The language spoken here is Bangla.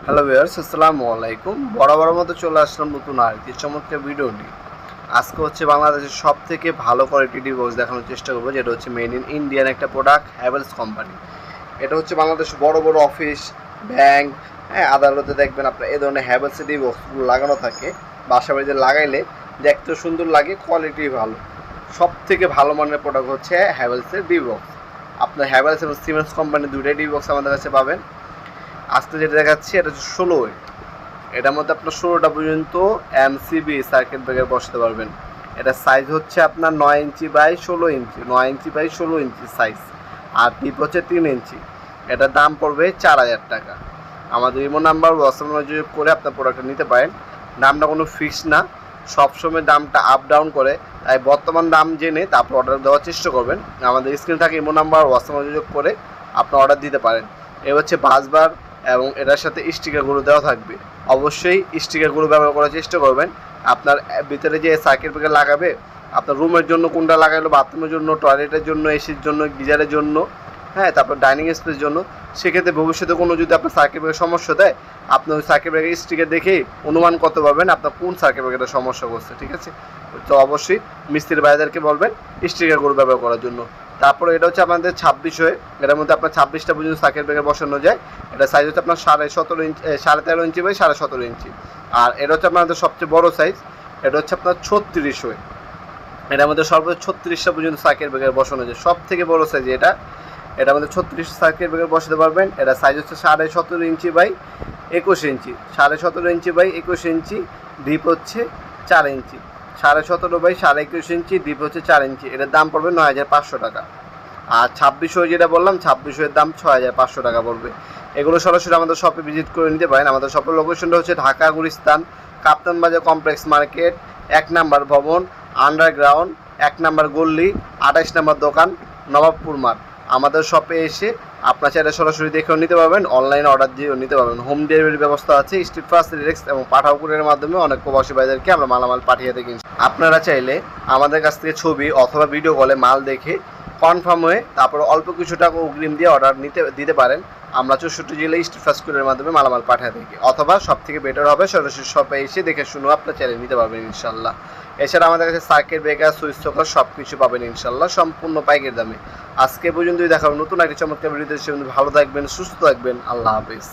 হ্যালো ভিউয়ার্স, আসসালামু আলাইকুম। বরাবর মতো চলে আসলাম নতুন আরেকটি চমৎকার ভিডিও নিয়ে। আজকে হচ্ছে বাংলাদেশের সব থেকে ভালো কোয়ালিটি ডিভোর্স দেখানোর চেষ্টা করবো, যেটা হচ্ছে মেড ইন ইন্ডিয়ান একটা প্রোডাক্ট, হ্যাভেলস কোম্পানি। এটা হচ্ছে বাংলাদেশ বড় বড় অফিস, ব্যাংক, হ্যাঁ, আদালতে দেখবেন আপনার এই ধরনের হ্যাভেলসের ডিভোর্সগুলো লাগানো থাকে। বাসা বাড়িতে লাগাইলে দেখতে সুন্দর লাগে, কোয়ালিটি ভালো। সব থেকে ভালো মানের প্রোডাক্ট হচ্ছে হ্যাভেলসের ডিভোর্স। আপনার হ্যাভেলস এবং সিমেন্স কোম্পানির দুইটাই ডিভোর্স আমাদের কাছে পাবেন। আজকে যেটা দেখাচ্ছি এটা হচ্ছে 16। এটার মধ্যে আপনার 16টা পর্যন্ত এমসিবি সার্কিট ব্রেকার বসাতে পারবেন। এটা সাইজ হচ্ছে আপনার 9 inch by 16 inch, 9 inch by 16 inch size, আর টিপ হচ্ছে 3 ইঞ্চি। এটার দাম পড়বে 4000 টাকা। আমাদের ইমো নাম্বার হোয়াটসঅ্যাপ যোগ করে আপনার প্রোডাক্টটা নিতে পারেন। দামটা কোনো ফিক্স না, সবসময় দামটা আপ ডাউন করে, তাই বর্তমান দাম জেনে তারপর অর্ডার দেওয়ার চেষ্টা করবেন। আমাদের স্ক্রিনে থাকে ইমো নাম্বার, হোয়াটসঅ্যাপ যোগ করে আপনার অর্ডার দিতে পারেন। এ হচ্ছে বাসবার, এবং এটার সাথে স্টিকারগুলো দেওয়া থাকবে। অবশ্যই স্টিকারগুলো ব্যবহার করার চেষ্টা করবেন। আপনার ভিতরে যে সার্কিট ব্রেকার লাগাবে, আপনার রুমের জন্য কোনটা লাগাইলো, বাথরুমের জন্য, টয়লেটের জন্য, এসির জন্য, গিজারের জন্য, হ্যাঁ, তারপর ডাইনিং স্পেসের জন্য, সেক্ষেত্রে ভবিষ্যতে কোনো যদি আপনার সার্কিট ব্রেকার সমস্যা দেয়, আপনি ওই সার্কিট ব্রেকার স্টিকার দেখেই অনুমান করতে পারবেন আপনার কোন সার্কিট ব্রেকারের সমস্যা করছে। ঠিক আছে, তো অবশ্যই মিস্ত্রি ভাইদেরকে বলবেন স্টিকারগুলো ব্যবহার করার জন্য। তারপরে এটা হচ্ছে আমাদের 26 হয়ে, এটার মধ্যে আপনার 26টা পর্যন্ত সার্কিট ব্রেকার বসানো যায়। এটা সাইজ হচ্ছে আপনার 17.5 ইঞ্চি, 13.5 ইঞ্চি বাই 17.5 ইঞ্চি। আর এটা হচ্ছে আপনাদের সবচেয়ে বড় সাইজ, এটা হচ্ছে আপনার 36 হয়ে। এটার মধ্যে সর্বোচ্চ 36টা পর্যন্ত সার্কিট ব্রেকার বসানো যায়, সব থেকে বড় সাইজ এটা। এটা আমাদের 36 সার্কিট ব্রেকার বসাতে পারবেন। এটা সাইজ হচ্ছে 17.5 inch by 21 inch, 17.5 inch by 21 inch. Deep হচ্ছে 4 ইঞ্চি, 17.5 বাই 21 ইঞ্চি, ডিপ হচ্ছে 4 ইঞ্চি। এটার দাম পড়বে 9500 টাকা। আর 26 যেটা বললাম, 26 দাম 6500 টাকা পড়বে। এগুলো সরাসরি আমাদের শপে ভিজিট করে নিতে পারেন। আমাদের শপের লোকেশনটা হচ্ছে ঢাকা গুলিস্তান, কাপ্তান বাজার কমপ্লেক্স মার্কেট, 1 নাম্বার ভবন, আন্ডারগ্রাউন্ড, 1 নাম্বার গল্লি, 28 নাম্বার দোকান, নবাবপুর মাঠ। আমাদের শপে এসে আপনার চাইলে সরাসরি দেখেও নিতে পারবেন, অনলাইনে অর্ডার দিয়েও নিতে পারবেন। হোম ডেলিভারি ব্যবস্থা আছে, স্ট্রিট ফাস্ট, রিলেক্স এবং পাঠাও কুরিয়ারের মাধ্যমে অনেক প্রবাসী ভাইদেরকে আমরা মালামাল পাঠিয়ে থাকি। আপনারা চাইলে আমাদের কাছ থেকে ছবি অথবা ভিডিও কলে মাল দেখে কনফার্ম হয়ে তারপর অল্প কিছু টাকা অগ্রিম দিয়ে অর্ডার দিতে পারেন। আমরা 64 জেলায় স্ট্রিট ফাস্ট কুরিয়ারের মাধ্যমে মালামাল পাঠিয়ে থাকি। অথবা সব থেকে বেটার হবে সরাসরি শপে এসে দেখে শুনে আপনার চাইলে নিতে পারবেন ইনশাল্লাহ। এছাড়া আমাদের কাছে সার্কিট ব্রেকার, সুইচ সকেট সব কিছু পাবেন ইনশাল্লাহ সম্পূর্ণ পাইকারি দামে। আজকে পর্যন্তই দেখা হবে নতুন একটি চমৎকার ভিডিওতে। ভালো থাকবেন, সুস্থ থাকবেন, আল্লাহ হাফিজ।